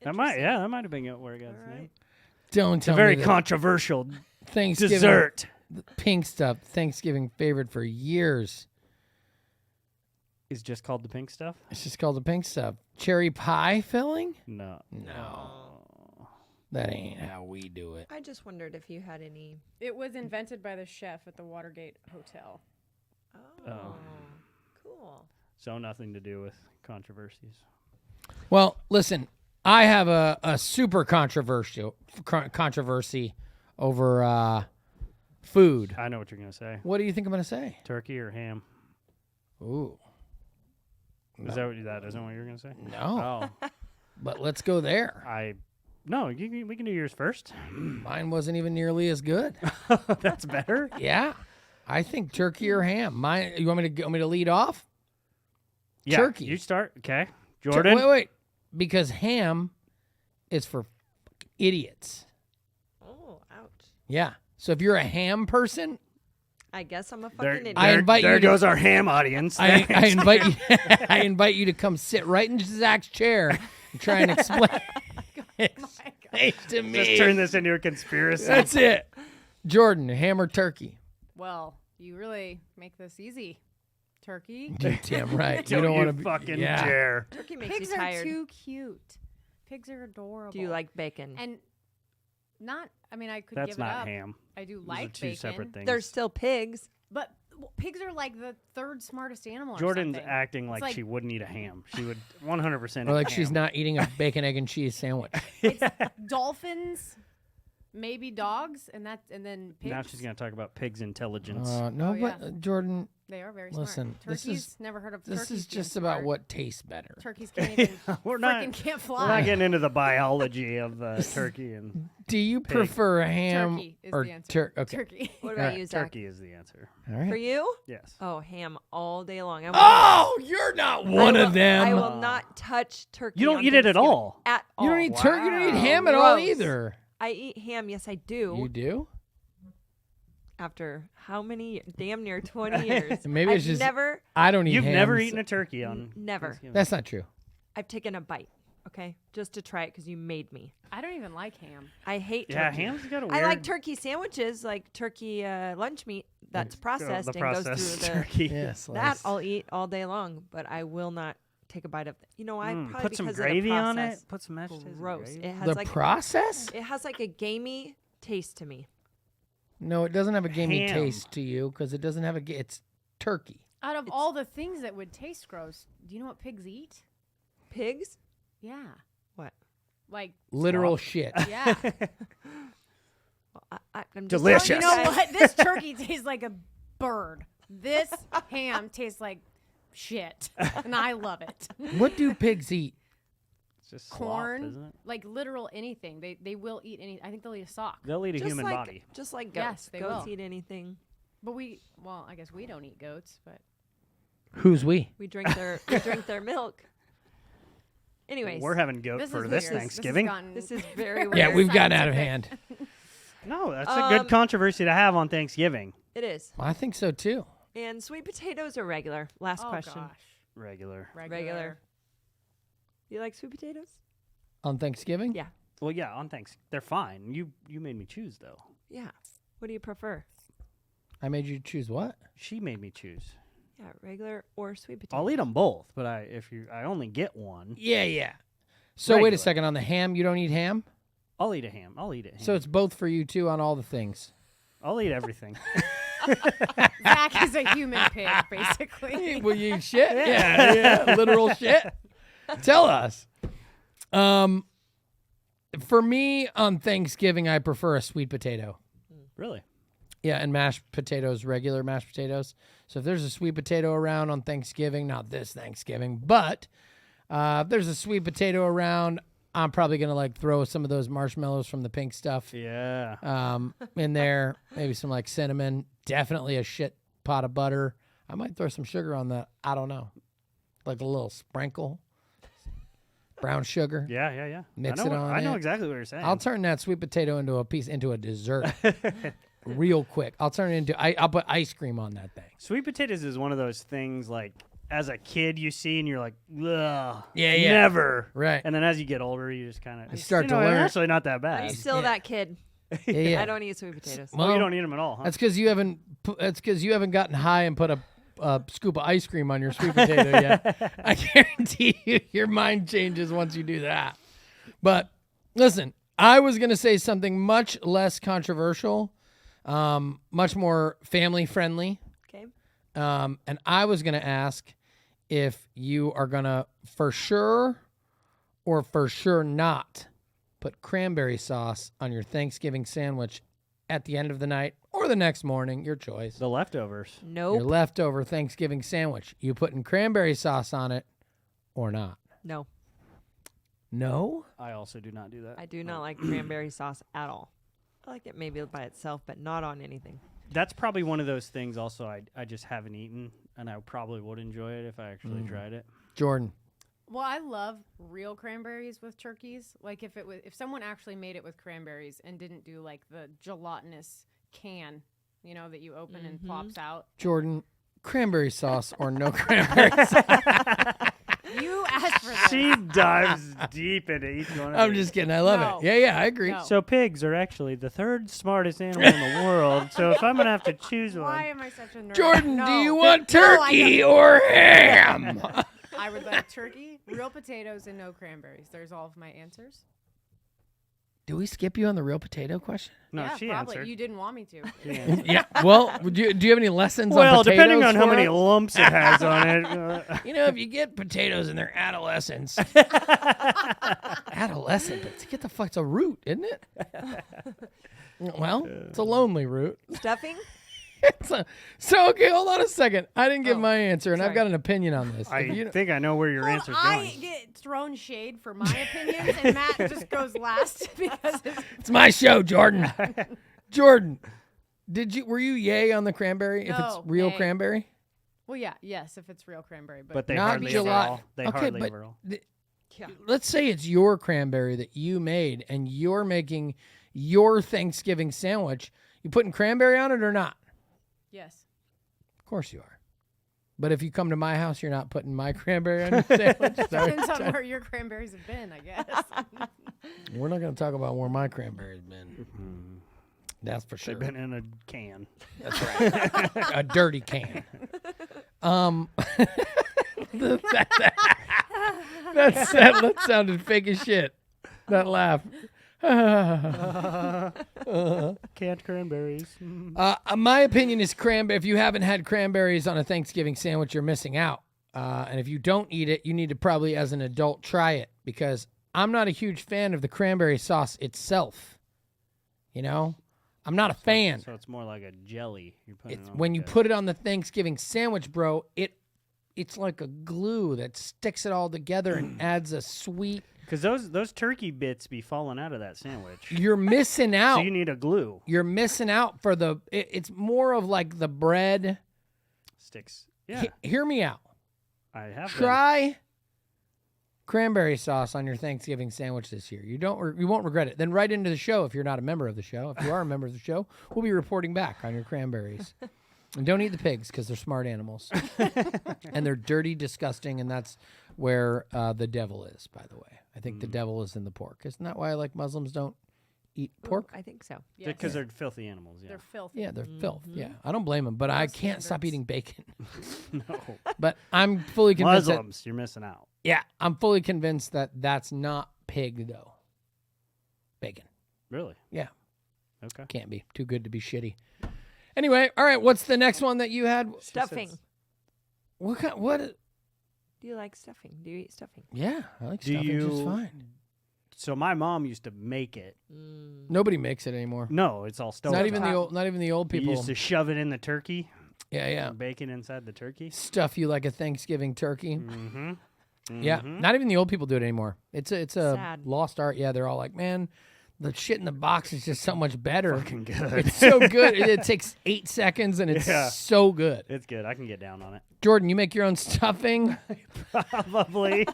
S2: That might, yeah, that might have been where it got its
S3: All
S2: name.
S3: right.
S1: Don't
S2: It's a
S1: tell
S2: very
S1: me that
S2: controversial
S1: Thanksgiving
S2: dessert.
S1: the pink stuff. Thanksgiving favorite for years.
S2: Is just called the pink stuff?
S1: It's just called the pink stuff. Cherry pie filling?
S2: No.
S1: No, that ain't how we do it.
S3: I just wondered if you had any.
S5: It was invented by the chef at the Watergate Hotel.
S3: Oh, cool.
S2: So nothing to do with controversies.
S1: Well, listen, I have a super controversy over food.
S2: I know what you're gonna say.
S1: What do you think I'm gonna say?
S2: Turkey or ham?
S1: Ooh,
S2: Is that isn't what you're gonna say?
S1: no.
S2: Oh,
S1: But let's go there.
S2: no. We can do yours first.
S1: Mine wasn't even nearly as good.
S2: That's better.
S1: Yeah, I think turkey or ham. Mine. You want me to lead off?
S2: Yeah,
S1: Turkey.
S2: You start. Okay, Jordan.
S1: Wait. Because ham is for idiots.
S3: Oh, ouch.
S1: Yeah. So if you're a ham person,
S3: I guess I'm a
S2: There,
S3: fucking idiot.
S1: I invite
S2: there
S1: you to-
S2: goes our ham audience.
S1: I
S2: Thanks.
S1: invite you. I invite you to come sit right in Zach's chair and try and explain explain to me.
S2: Just turn this into a conspiracy.
S1: That's it. Jordan, ham or turkey?
S5: Well, you really make this easy. Turkey.
S1: You're damn right. You
S2: Don't
S1: don't want to
S2: you
S1: be
S2: fucking
S1: yeah.
S2: dare.
S3: Turkey makes
S5: Pigs
S3: you
S5: are
S3: tired.
S5: too cute. Pigs are adorable.
S3: Do you like bacon?
S5: And not. I mean, I could
S2: That's
S5: give it
S2: not
S5: up.
S2: ham.
S5: I do
S2: Those
S5: like
S2: are two
S5: bacon.
S2: separate things.
S3: They're still pigs.
S5: But pigs are like the third smartest animal.
S2: Jordan's
S5: or something.
S2: acting like,
S5: like-
S2: she wouldn't eat a ham. She would 100%
S1: Or like
S2: eat
S1: she's
S2: ham.
S1: not eating a bacon, egg, and cheese sandwich.
S5: It's dolphins, maybe dogs, and then pigs.
S2: Now she's going to talk about pigs' intelligence.
S1: No,
S5: Oh, yeah.
S1: but Jordan,
S5: They are very
S1: listen,
S5: smart.
S1: this
S5: Turkeys,
S1: is-
S5: never heard of
S1: this
S5: turkeys
S1: is
S5: being
S1: just about
S5: smart.
S1: what tastes better.
S5: Turkeys can't even
S2: We're not-
S5: freaking can't
S2: We're not
S5: fly.
S2: getting into the biology of turkey and
S1: Do you prefer ham
S5: Turkey is
S1: or
S5: the answer.
S1: Okay.
S5: Turkey.
S3: What about
S1: Alright,
S3: you, Zach?
S2: turkey is the answer.
S1: All
S3: For
S1: right.
S3: you?
S2: Yes.
S3: Oh, ham all day long.
S1: Oh, you're not one of them.
S3: I will not touch turkey.
S2: You don't
S3: on
S2: eat it at
S3: Thanksgiving.
S2: all.
S3: At all.
S1: You don't eat turkey. You don't eat
S2: Wow.
S1: ham at all
S3: Gross.
S1: either.
S3: I eat ham. Yes, I do.
S1: You do?
S3: After how many? Damn near 20 years.
S1: Maybe
S3: I've
S1: it's just
S3: never.
S1: I don't eat
S2: You've
S1: ham.
S2: never
S1: so-
S2: eaten a turkey on
S3: Never.
S2: Thanksgiving.
S1: That's not true.
S3: I've taken a bite. Okay, just to try it because you made me.
S5: I don't even like ham.
S3: I hate
S2: Yeah,
S3: turkey.
S2: ham's got a weird...
S3: I like turkey sandwiches, like turkey lunch meat that's processed
S2: the
S3: and goes
S2: processed
S3: through the.
S2: turkey.
S1: Yes.
S3: That I'll eat all day long, but I will not take a bite of. You know why? Probably
S2: Put some
S3: because
S2: gravy
S3: of the
S2: on it.
S3: process.
S2: Put some mashed potatoes.
S3: Gross.
S2: And
S3: It
S2: gravy.
S3: has
S1: The
S3: like
S1: process?
S3: it has like a gamey taste to me.
S1: No, it doesn't have a gamey
S2: Ham.
S1: taste to you because it doesn't have a. It's turkey.
S5: Out of all the things that would taste gross, do you know what pigs eat?
S3: Pigs?
S5: Yeah.
S3: What?
S5: Like,
S1: Literal shit.
S5: yeah.
S3: Well, I'm just
S2: Delicious.
S5: You
S3: telling
S5: know
S3: guys-
S5: what? This turkey tastes like a bird. This ham tastes like shit. And I love it.
S1: What do pigs eat?
S2: It's just
S5: Corn,
S2: slop, isn't it?
S5: like literal anything. They will eat any. I think they'll eat a sock.
S2: They'll eat a
S3: Just
S2: human
S3: like,
S2: body.
S3: Just like
S5: Yes,
S3: goats.
S5: they
S3: Goats
S5: will.
S3: eat anything.
S5: But well, I guess we don't eat goats, but
S1: Who's we?
S3: We drink their milk. Anyways,
S2: We're having goat
S5: this
S2: for
S5: is
S2: this
S5: weird.
S2: Thanksgiving.
S3: this is very weird.
S1: Yeah, we've gotten out of
S5: scientific.
S1: hand.
S2: No, that's a good controversy to have on Thanksgiving.
S3: It is.
S1: Well, I think so too.
S3: And sweet potatoes are regular. Last
S5: oh
S3: question.
S5: gosh,
S2: Regular.
S3: Regular. You like sweet potatoes?
S1: On Thanksgiving?
S3: Yeah.
S2: Well, yeah, on Thanksgiving. They're fine. You made me choose, though.
S3: Yeah. What do you prefer?
S1: I made you choose what?
S2: She made me choose.
S3: Yeah, regular or sweet potatoes.
S2: I'll eat them both, but I only get one.
S1: Yeah, yeah. So wait
S2: Regular.
S1: a second. On the ham, you don't eat ham?
S2: I'll eat a ham. I'll eat it.
S1: So it's both for you too on all the things.
S2: I'll eat everything.
S5: Zach is a human pig, basically.
S1: Will you eat shit? Yeah, literal shit. Tell us. For me on Thanksgiving, I prefer a sweet potato.
S2: Really?
S1: Yeah, and mashed potatoes, regular mashed potatoes. So if there's a sweet potato around on Thanksgiving, not this Thanksgiving, but if there's a sweet potato around, I'm probably gonna like throw some of those marshmallows from the pink stuff
S2: Yeah.
S1: in there. Maybe some like cinnamon. Definitely a shit pot of butter. I might throw some sugar on that. I don't know, like a little sprinkle, brown sugar.
S2: Yeah.
S1: Mix
S2: I know
S1: it on
S2: I know
S1: it.
S2: exactly what you're saying.
S1: I'll turn that sweet potato into a dessert, real quick. I'll turn it into. I'll put ice cream on that thing.
S2: Sweet potatoes is one of those things like as a kid you see and you're like, ugh,
S1: Yeah.
S2: never.
S1: Right.
S2: And then as you get older, you just kind of
S1: start to learn.
S2: Actually, not that bad.
S3: I'm still that kid.
S1: Yeah.
S3: I don't eat sweet potatoes.
S2: Well, you don't eat them at all, huh?
S1: That's because you haven't. That's because you haven't gotten high and put a scoop of ice cream on your sweet potato yet. I guarantee you, your mind changes once you do that. But listen, I was gonna say something much less controversial, much more family friendly,
S3: Okay.
S1: and I was gonna ask if you are gonna for sure or for sure not put cranberry sauce on your Thanksgiving sandwich at the end of the night or the next morning, your choice.
S2: The leftovers.
S3: Nope.
S1: Your leftover Thanksgiving sandwich. You putting cranberry sauce on it or not?
S3: No.
S1: No?
S2: I also do not do that.
S3: I do not like cranberry sauce at all. I like it maybe by itself, but not on anything.
S2: That's probably one of those things also I just haven't eaten, and I probably would enjoy it if I actually tried it.
S1: Jordan.
S5: Well, I love real cranberries with turkeys. Like if someone actually made it with cranberries and didn't do like the gelatinous can, you know, that you open and pops out.
S1: Jordan, cranberry sauce or no cranberry sauce?
S5: You asked for this.
S2: She dives deep into each one of
S1: I'm
S2: these.
S1: just kidding. I love
S5: No.
S1: it. Yeah, I agree.
S5: No.
S2: So pigs are actually the third smartest animal in the world. So if I'm gonna have to choose
S5: Why
S2: one,
S5: am I such a nerd?
S1: Jordan,
S5: No.
S1: do you want
S5: No, I
S1: turkey
S5: don't.
S1: or ham?
S5: I would like turkey, real potatoes, and no cranberries. There's all of my answers.
S1: Did we skip you on the real potato question?
S2: No,
S5: yeah,
S2: she
S5: probably.
S2: answered.
S5: You didn't want me to.
S2: She answered.
S1: Yeah. Well, do you have any lessons on
S2: Well,
S1: potatoes?
S2: depending on how
S1: for
S2: many
S1: us?
S2: lumps it has on it.
S1: You know, if you get potatoes in their adolescence, adolescent, but get the fuck, it's a root, isn't it? Well, it's a lonely root.
S3: Stuffing?
S1: So okay, hold on a second. I didn't give
S5: Oh,
S1: my answer, and I've
S5: sorry.
S1: got an opinion on this.
S2: I
S1: If you-
S2: think I know where your
S5: Well,
S2: answer's
S5: I
S2: going.
S5: get thrown shade for my opinions, and Matt just goes last because
S1: it's my show, Jordan. Jordan, were you yay on the cranberry? If it's
S5: No,
S1: real
S5: nay.
S1: cranberry,
S5: well, yes, if it's real cranberry,
S2: But they
S1: Not
S2: hardly
S1: July.
S2: ever all. They
S1: Okay,
S2: hardly
S1: but
S2: ever all.
S3: Yeah.
S1: let's say it's your cranberry that you made, and you're making your Thanksgiving sandwich. You putting cranberry on it or not?
S5: yes.
S1: Of course you are. But if you come to my house, you're not putting my cranberry on your sandwich. Sorry.
S5: Depends on where your cranberries have been, I guess.
S1: We're not going to talk about where my cranberry's been. That's for sure.
S2: They've been in a can.
S1: That's right. A dirty can. That sounded fake as shit. That laugh.
S2: Canned cranberries.
S1: My opinion is cranberry. If you haven't had cranberries on a Thanksgiving sandwich, you're missing out. And if you don't eat it, you need to probably, as an adult, try it, because I'm not a huge fan of the cranberry sauce itself. You know, I'm not a fan.
S2: So it's more like a jelly. You're putting
S1: It's
S2: it on
S1: when
S2: like
S1: you
S2: a-
S1: put it on the Thanksgiving sandwich, bro. It's like a glue that sticks it all together and adds a sweet.
S2: Because those turkey bits be falling out of that sandwich.
S1: You're missing out.
S2: So you need a glue.
S1: You're missing out for the. It's more of like the bread.
S2: Sticks. Yeah,
S1: Hear me out.
S2: I have.
S1: Try cranberry sauce on your Thanksgiving sandwich this year. You won't regret it. Then write into the show if you're not a member of the show. If you are a member of the show, we'll be reporting back on your cranberries. And don't eat the pigs because they're smart animals. And they're dirty, disgusting, and that's where the devil is, by the way. I think the devil is in the pork. Isn't that why Muslims don't eat pork?
S3: I think so.
S5: Yes.
S2: Because they're filthy animals. Yeah.
S5: They're filthy.
S1: Yeah, they're filth. Yeah, I don't blame them, but I can't stop
S5: standards.
S1: eating bacon.
S2: No.
S1: But I'm fully convinced that,
S2: Muslims, you're missing out.
S1: yeah, I'm fully convinced that that's not pig though. Bacon.
S2: Really?
S1: Yeah,
S2: Okay.
S1: can't be. Too good to be shitty. Anyway, all right. What's the next one that you had?
S3: Stuffing.
S1: What kind? What?
S3: Do you like stuffing? Do you eat stuffing?
S1: Yeah, I like
S2: Do
S1: stuffing just
S2: you-
S1: fine.
S2: So my mom used to make it.
S1: Nobody makes it anymore.
S2: No, it's all stove.
S1: Not even the old. Not even the old
S2: You
S1: people.
S2: used to shove it in the turkey.
S1: Yeah, yeah.
S2: Bacon inside the turkey.
S1: Stuff you like a Thanksgiving turkey.
S2: Mm-hmm.
S1: Yeah, not even the old people do it anymore. It's a
S3: Sad.
S1: lost art. Yeah, they're all like, man, the shit in the box is just so much better.
S2: Fucking good.
S1: It's so good. It takes 8 seconds and it's
S2: Yeah.
S1: so good.
S2: It's good. I can get down on it.
S1: Jordan, you make your own stuffing.
S2: Probably.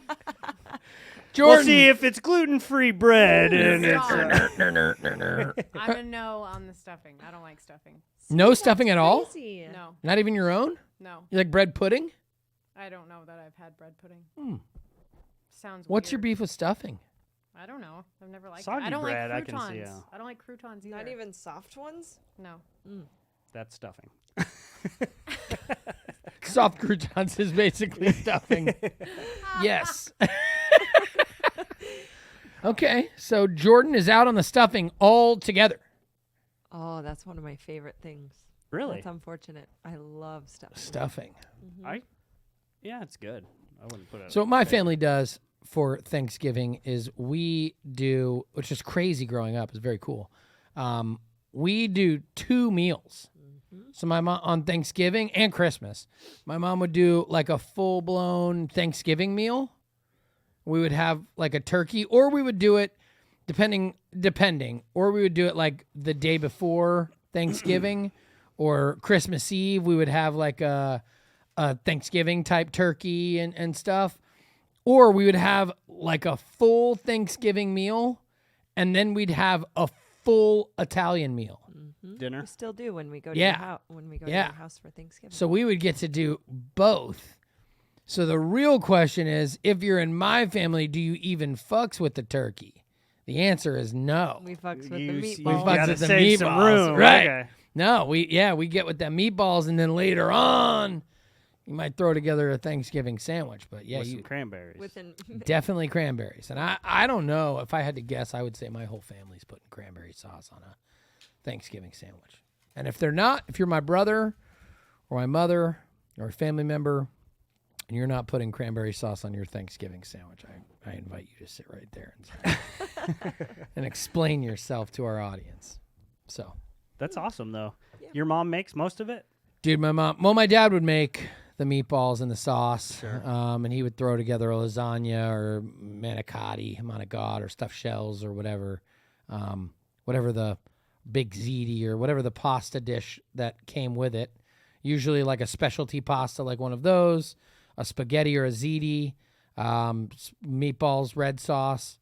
S1: Jordan,
S2: We'll see if it's gluten-free bread and it's.
S5: I'm a no on the stuffing. I don't like stuffing.
S1: no stuffing at all.
S3: Crazy.
S5: No,
S1: Not even your own.
S5: no.
S1: You like bread pudding?
S5: I don't know that I've had bread pudding. Sounds
S1: What's your
S5: weird.
S1: beef with stuffing?
S5: I don't know. I've never liked
S2: Soggy
S5: it. I don't
S2: bread, I
S5: like
S2: can
S5: croutons.
S2: see, yeah.
S5: I don't like croutons either.
S3: Not even soft ones?
S5: No.
S2: That's stuffing.
S1: Soft croutons is basically stuffing. Yes. Okay, so Jordan is out on the stuffing altogether.
S3: Oh, that's one of my favorite things.
S2: Really?
S3: That's unfortunate. I love stuffing.
S1: Stuffing.
S2: Yeah, it's good. I wouldn't put it.
S1: So what my family does for Thanksgiving is we do, which is crazy growing up, it's very cool. We do 2 meals. So my mom on Thanksgiving and Christmas, my mom would do like a full-blown Thanksgiving meal. We would have like a turkey, or we would do it depending, or we would do it like the day before Thanksgiving or Christmas Eve. We would have like a Thanksgiving type turkey and stuff. Or we would have like a full Thanksgiving meal, and then we'd have a full Italian meal.
S2: Dinner.
S3: We still do when we go to
S1: Yeah.
S3: your house when we go to
S1: Yeah.
S3: your house for Thanksgiving.
S1: So we would get to do both. So the real question is, if you're in my family, do you even fucks with the turkey? The answer is no.
S3: we fucks with
S2: You
S3: the
S2: s- you
S3: meatballs.
S1: fucks
S2: gotta
S1: with the
S2: save some
S1: meatballs,
S2: room.
S1: right.
S2: Okay.
S1: No, we get with the meatballs, and then later on, You might throw together a Thanksgiving sandwich, but yeah,
S2: with
S1: you
S2: some cranberries.
S1: definitely cranberries. And I don't know, if I had to guess, I would say my whole family's putting cranberry sauce on a Thanksgiving sandwich. And if they're not, if you're my brother or my mother or a family member, and you're not putting cranberry sauce on your Thanksgiving sandwich, I invite you to sit right there and explain yourself to our audience. So
S2: That's awesome, though. Yeah. Your mom makes most of it?
S1: Dude, my dad would make the meatballs and the sauce,
S2: Sure.
S1: And he would throw together a lasagna or manicotti, man of God, or stuffed shells or whatever, whatever the big ziti or whatever the pasta dish that came with it. Usually like a specialty pasta, like one of those, a spaghetti or a ziti, meatballs, red sauce,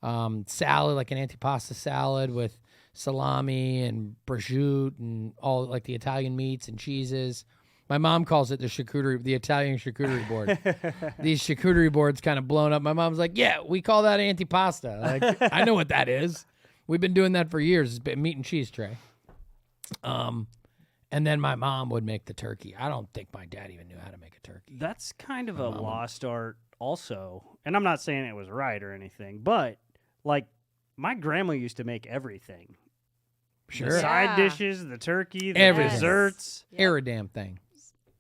S1: salad, like an antipasta salad with salami and prosciutto and all like the Italian meats and cheeses. My mom calls it the Italian charcuterie board. These charcuterie boards kind of blown up. My mom's like, yeah, we call that antipasta. Like, I know what that is. We've been doing that for years. It's been meat and cheese tray. And then my mom would make the turkey. I don't think my dad even knew how to make a turkey.
S2: That's kind of a lost art also. And I'm not saying it was right or anything, but like my grandma used to make everything.
S1: Sure.
S2: The side
S3: Yeah.
S2: dishes, the turkey, the
S1: Everything.
S2: desserts.
S3: Yep.
S1: Every damn thing.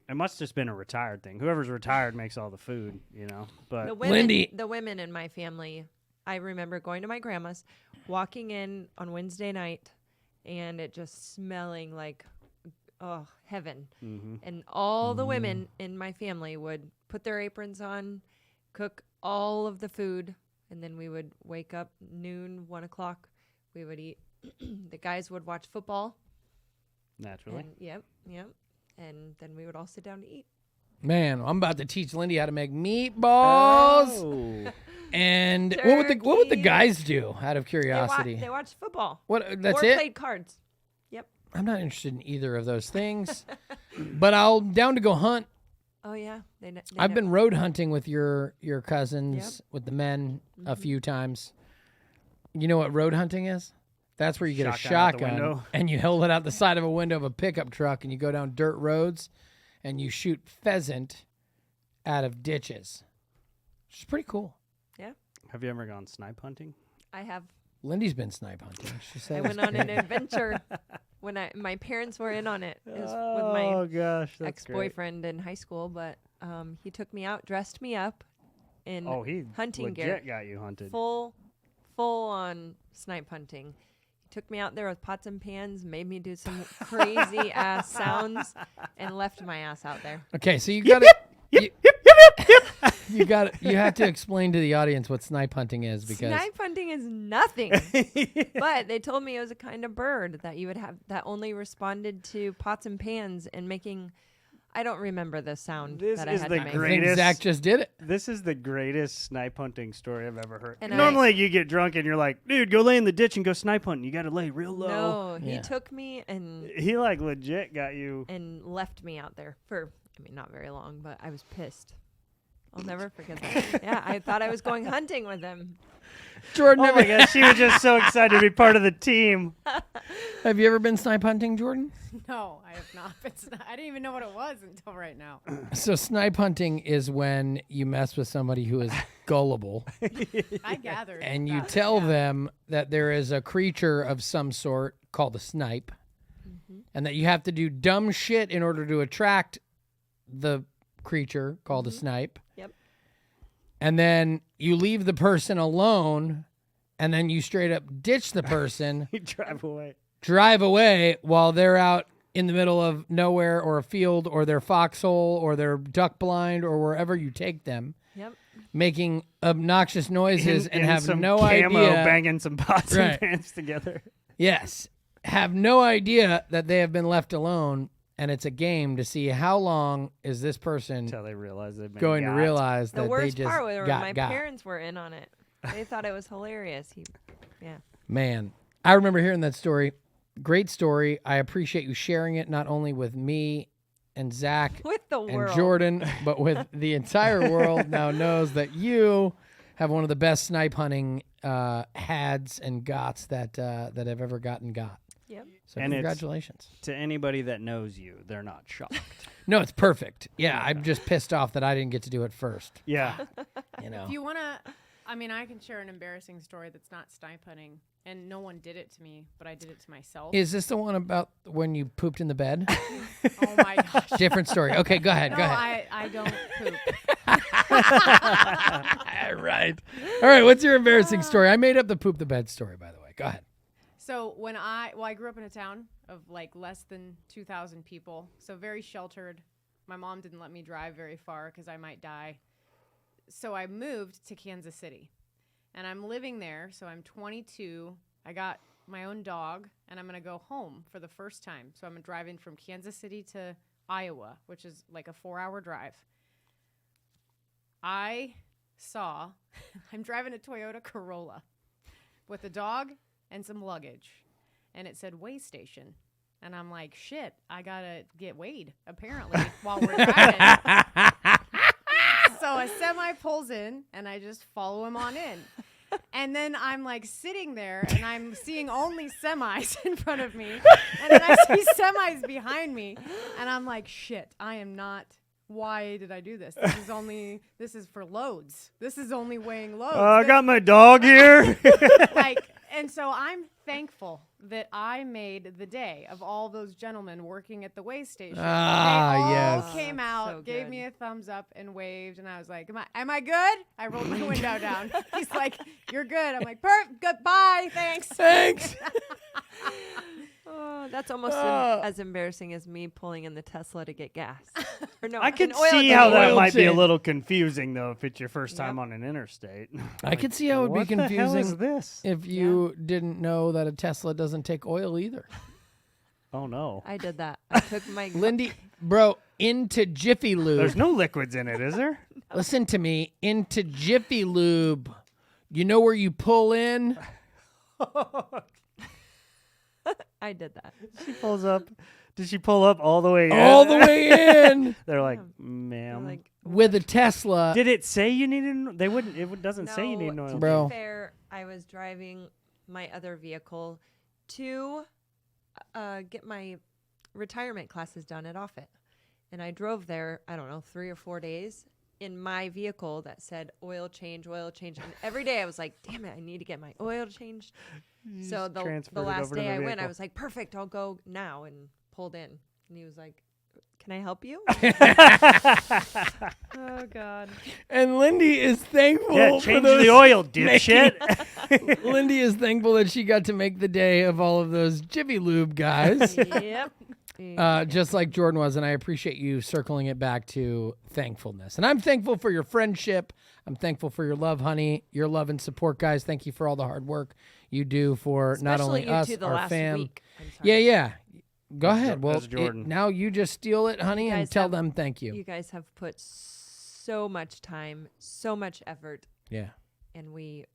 S2: It must have just been a retired thing. Whoever's retired makes all the food, you know. But
S3: The women in my family, I remember going to my grandma's, walking in on Wednesday night, and it just smelling like, heaven.
S2: Mhm.
S3: And all the women in my family would put their aprons on, cook all of the food, and then we would wake up noon, 1 o'clock. We would eat. The guys would watch football.
S2: naturally.
S3: And, yep. And then we would all sit down to eat.
S1: Man, I'm about to teach Lindy how to make meatballs.
S2: Oh.
S1: And what would the
S3: Turkey.
S1: guys do? Out of curiosity,
S3: They watched football.
S1: what? That's
S3: or
S1: it.
S3: played cards. Yep.
S1: I'm not interested in either of those things, but I'm down to go hunt.
S3: Oh yeah.
S1: I've been road hunting with your cousins, with the men, a few times. You know what road hunting is? That's where you get
S2: Shotgun out the
S1: a shotgun
S2: window.
S1: and you hold it out the side of a window of a pickup truck and you go down dirt roads and you shoot pheasant out of ditches. Which is pretty cool.
S3: Yeah.
S2: Have you ever gone snipe hunting?
S3: I have.
S1: Lindy's been snipe hunting. She said
S3: I
S1: it was
S3: went on an
S1: great.
S3: adventure when my parents were in on it. It was with
S2: Oh
S3: my
S2: gosh, that's
S3: ex-boyfriend in high school, but he took me out, dressed me up in
S2: great. Oh, he
S3: hunting
S2: legit
S3: gear.
S2: got you hunted.
S3: full on snipe hunting. He took me out there with pots and pans, made me do some crazy ass sounds, and left my ass out there.
S1: Okay, so you got you have to explain to the audience what snipe hunting is because
S3: Snipe hunting is nothing. But they told me it was a kind of bird that you would have that only responded to pots and pans and making. I don't remember the sound
S2: This
S3: that I
S2: is
S3: had
S2: the
S3: to make.
S1: I think
S2: greatest-
S1: Zach just did it.
S2: This is the greatest snipe hunting story I've ever heard.
S3: And
S2: Normally, you get drunk and you're like, "Dude, go lay in the ditch and go snipe hunting. You got to lay real low."
S3: No, he
S1: Yeah.
S3: took me and
S2: He like legit got you.
S3: left me out there for, I mean, not very long, but I was pissed. I'll never forget that. Yeah, I thought I was going hunting with him.
S1: Jordan,
S2: Oh my gosh, she was just so excited to be part of the team.
S1: have you ever been snipe hunting, Jordan?
S5: No, I have not. I didn't even know what it was until right now.
S1: So snipe hunting is when you mess with somebody who is gullible
S5: I gathered.
S1: and you
S5: that,
S1: tell
S5: yeah.
S1: them that there is a creature of some sort called a snipe and that you have to do dumb shit in order to attract the creature called a snipe.
S3: Yep.
S1: And then you leave the person alone and then you straight up ditch the person,
S2: You drive away.
S1: drive away while they're out in the middle of nowhere or a field or their foxhole or their duck blind or wherever you take them,
S3: Yep.
S1: making obnoxious noises and
S2: In
S1: have
S2: some
S1: no
S2: camo,
S1: idea.
S2: banging some pots
S1: Right.
S2: and pans together.
S1: Yes. Have no idea that they have been left alone and it's a game to see how long is this person
S2: Until they realize they've been
S1: going to
S2: got.
S1: realize
S3: The
S1: that they
S3: worst
S1: just
S3: part was
S1: got
S3: my
S1: got.
S3: parents were in on it. They thought it was hilarious. Yeah.
S1: Man, I remember hearing that story. Great story. I appreciate you sharing it not only with me and Zach
S3: With the
S1: and
S3: world.
S1: Jordan, but with the entire world now knows that you have one of the best snipe hunting hads and gots that have ever gotten got.
S3: Yep.
S1: So
S2: And it's-
S1: congratulations.
S2: To anybody that knows you, they're not shocked.
S1: No, it's perfect. Yeah, I'm just pissed off that I didn't get to do it first.
S2: Yeah.
S1: You know.
S5: If you want to, I mean, I can share an embarrassing story that's not snipe hunting, and no one did it to me, but I did it to myself.
S1: Is this the one about when you pooped in the bed?
S5: Oh my gosh.
S1: Different story. Okay, go ahead.
S5: No,
S1: Go ahead.
S5: I don't poop.
S1: Right. All right. What's your embarrassing story? I made up the poop the bed story, by the way. Go ahead.
S5: So I grew up in a town of like less than 2,000 people, so very sheltered. My mom didn't let me drive very far because I might die. So I moved to Kansas City, and I'm living there. So I'm 22. I got my own dog, and I'm going to go home for the first time. So I'm driving from Kansas City to Iowa, which is like a 4-hour drive. I'm driving a Toyota Corolla with a dog and some luggage, and it said weigh station, and I'm like, shit, I gotta get weighed apparently while we're driving. So a semi pulls in, and I just follow him on in, and then I'm like sitting there, and I'm seeing only semis in front of me, and then I see semis behind me, and I'm like, shit, I am not. Why did I do this? This is for loads. This is only weighing loads.
S2: I got my dog here.
S5: And so I'm thankful that I made the day of all those gentlemen working at the weigh station.
S1: Ah,
S5: they all
S1: yes.
S5: came
S3: That's
S5: out,
S3: so
S5: gave
S3: good.
S5: me a thumbs up and waved, and I was like, am I good? I rolled my window down. He's like, you're good. I'm like, goodbye, thanks.
S1: Thanks.
S3: Oh, that's almost as embarrassing as me pulling in the Tesla to get gas. Or no,
S2: I
S3: an
S2: could
S3: oil
S2: see
S3: change.
S2: how that
S1: Oil
S2: might be a
S1: change.
S2: little confusing, though, if it's your first time
S3: Yep.
S2: on an interstate.
S1: I could see how it would be
S2: What the hell is
S1: confusing
S2: this?
S1: if you didn't know that a Tesla doesn't take oil either.
S2: Oh, no.
S3: I did that. I took my
S1: Lindy, bro, into Jiffy Lube.
S2: There's no liquids in it, is there?
S1: Listen to me. Into Jiffy Lube. You know where you pull in?
S3: I did that.
S2: She pulls up. Did she pull up all the way in?
S1: All the way in
S2: They're like,
S3: They're
S2: ma'am.
S3: like,
S1: with a Tesla.
S2: Did it say you needed? They wouldn't. It doesn't say you need an
S3: no,
S2: oil
S3: to
S2: change.
S1: Bro.
S3: be fair, I was driving my other vehicle to get my retirement classes done at Offutt. And I drove there, I don't know, 3 or 4 days in my vehicle that said oil change. And every day I was like, damn it, I need to get my oil changed. So
S2: just
S3: the
S2: transferred it
S3: last
S2: over to
S3: day
S2: the
S3: I went, I
S2: vehicle.
S3: was like, perfect, I'll go now, and pulled in. And he was like, can I help you? Oh, God.
S1: And Lindy is thankful
S2: Yeah,
S1: for
S2: change
S1: those
S2: the oil, dipshit.
S1: Lindy is thankful that she got to make the day of all of those Jiffy Lube guys.
S3: Yep.
S1: Just like Jordan was, and I appreciate you circling it back to thankfulness. And I'm thankful for your friendship. I'm thankful for your love, honey, your love and support, guys. Thank you for all the hard work you do for not
S3: Especially
S1: only
S3: you
S1: us,
S3: two the
S1: our
S3: last
S1: fam.
S3: week. I'm sorry.
S1: Yeah. Go ahead. Well,
S2: that's Jordan.
S1: now you just steal it, honey, and
S3: guys
S1: tell
S3: have-
S1: them thank you.
S3: You guys have put so much time, so much effort,
S1: Yeah.
S3: and we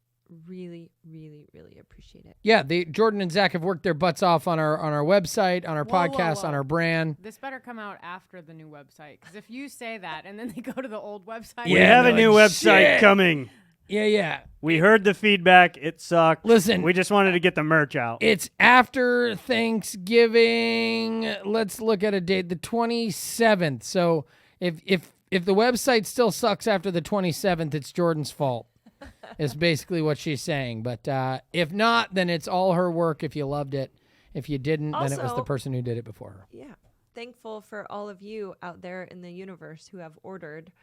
S3: really, really, really appreciate it.
S1: Yeah, Jordan and Zach have worked their butts off on our website, on our
S5: Whoa, whoa,
S1: podcast, on
S5: whoa.
S1: our brand.
S5: This better come out after the new website, because if you say that and then they go to the old website,
S2: We
S1: Yeah,
S2: have a
S1: no
S2: new website
S1: shit.
S2: coming.
S1: Yeah.
S2: We heard the feedback. It sucked.
S1: Listen.
S2: we just wanted to get the merch out.
S1: It's after Thanksgiving. Let's look at a date, the 27th. So if the website still sucks after the 27th, it's Jordan's fault. Is basically what she's saying. But if not, then it's all her work if you loved it. If you didn't, then it was the
S3: Also-
S1: person who did it before her.
S3: Yeah. Thankful for all of you out there in the universe who have ordered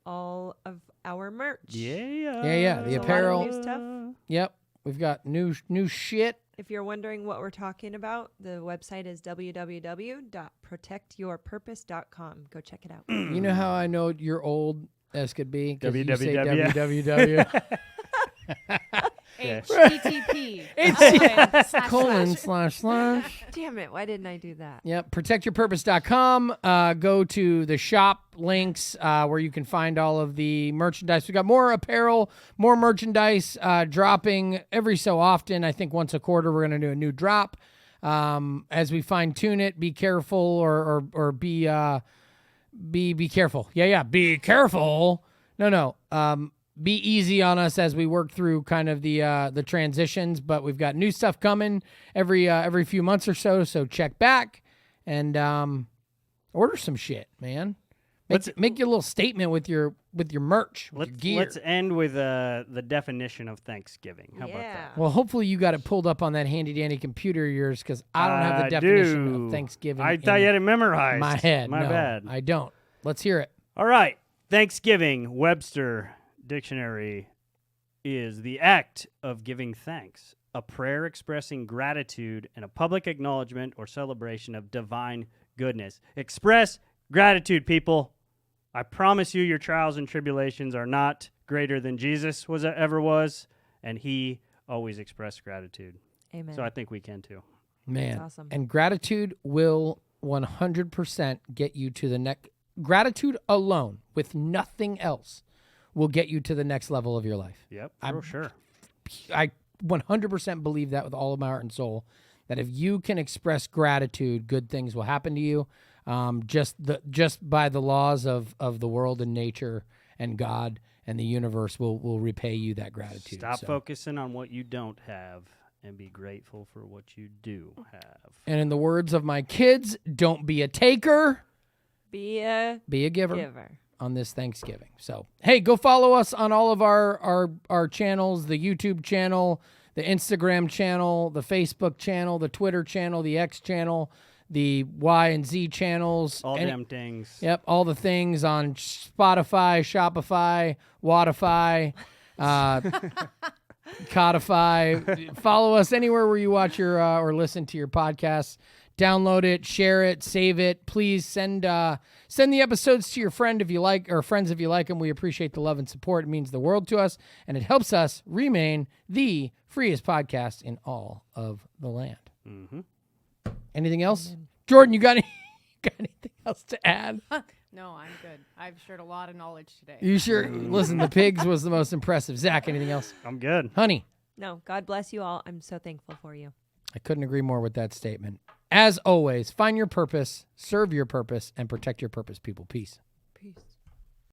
S3: all of our merch.
S2: Yeah.
S1: The
S3: There's a lot of
S1: apparel.
S3: new stuff.
S1: Yep. We've got new shit.
S3: If you're wondering what we're talking about, the website is www.protectyourpurpose.com. Go check it out.
S1: You know how I know you're old as could be? 'Cause you say
S2: www.
S1: www.
S5: HTTP ://
S3: Damn it. Why didn't I do that?
S1: Yep. Protectyourpurpose.com. Go to the shop links where you can find all of the merchandise. We got more apparel, more merchandise dropping every so often. I think once a quarter we're going to do a new drop. As we fine tune it, be careful or be careful. Yeah. Be careful. No. be easy on us as we work through kind of the transitions, but we've got new stuff coming every few months or so. So check back and order some shit, man. Make your little statement with your merch, with your gear.
S2: Let's end with the definition of Thanksgiving. How about that?
S1: Well, hopefully you got it pulled up on that handy dandy computer of yours, because I don't have the definition of Thanksgiving.
S2: I thought you had it memorized.
S1: My head.
S2: My
S1: no,
S2: bad.
S1: I don't. Let's hear it.
S2: All right. Thanksgiving, Webster Dictionary, is the act of giving thanks, a prayer expressing gratitude, and a public acknowledgement or celebration of divine goodness. Express gratitude, people. I promise you your trials and tribulations are not greater than Jesus ever was, and he always expressed gratitude.
S3: Amen.
S2: So I think we can too.
S1: Man.
S3: That's awesome.
S1: And gratitude will 100% get you to the next. Gratitude alone, with nothing else, will get you to the next level of your life.
S2: Yep, for sure.
S1: I 100% believe that with all of my heart and soul, that if you can express gratitude, good things will happen to you. Just by the laws of the world and nature and God and the universe will repay you that gratitude.
S2: Stop focusing on what you don't have and be grateful for what you do have.
S1: And in the words of my kids, don't be a taker.
S3: Be a
S1: giver on this Thanksgiving. So, hey, go follow us on all of our channels, the YouTube channel, the Instagram channel, the Facebook channel, the Twitter channel, the X channel, the Y and Z channels.
S2: All them things.
S1: Yep, all the things on Spotify, Shopify, Watify, Codify. Follow us anywhere where you watch your or listen to your podcasts. Download it, share it, save it. Please send the episodes to your friend if you like, or friends if you like them. We appreciate the love and support. It means the world to us, and it helps us remain the freest podcast in all of the land.
S2: Mm-hmm.
S1: Anything else? Jordan, you got anything else to add?
S5: No, I'm good. I've shared a lot of knowledge today.
S1: You sure? Listen, the pigs was the most impressive. Zach, anything else?
S2: I'm good.
S1: Honey?
S3: No, God bless you all. I'm so thankful for you.
S1: I couldn't agree more with that statement. As always, find your purpose, serve your purpose, and protect your purpose, people. Peace.
S3: Peace.